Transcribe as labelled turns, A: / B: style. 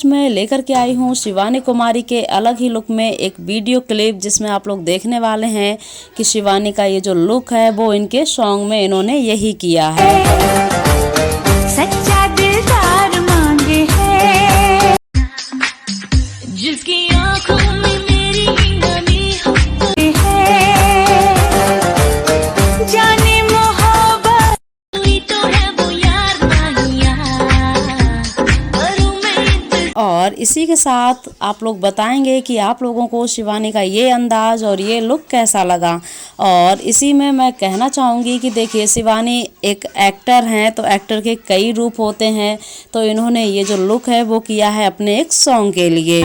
A: आज मैं लेकर के आई हूँ शिवानी कुमारी के अलग ही लुक में एक वीडियो क्लिप, जिसमें आप लोग देखने वाले हैं कि शिवानी का ये जो लुक है वो इनके सॉन्ग में इन्होंने यही किया है।
B: सच्चा दिलदार मांगे है, जिसकी आंखों में मेरी नमी होती है, जाने मोहब्बत हुई तो है वो यार माहिया,
A: और इसी के साथ आप लोग बताएंगे कि आप लोगों को शिवानी का ये अंदाज और ये लुक कैसा लगा। और इसी में मैं कहना चाहूँगी कि देखिए, शिवानी एक एक्टर हैं, तो एक्टर के कई रूप होते हैं, तो इन्होंने ये जो लुक है वो किया है अपने एक सॉन्ग के लिए।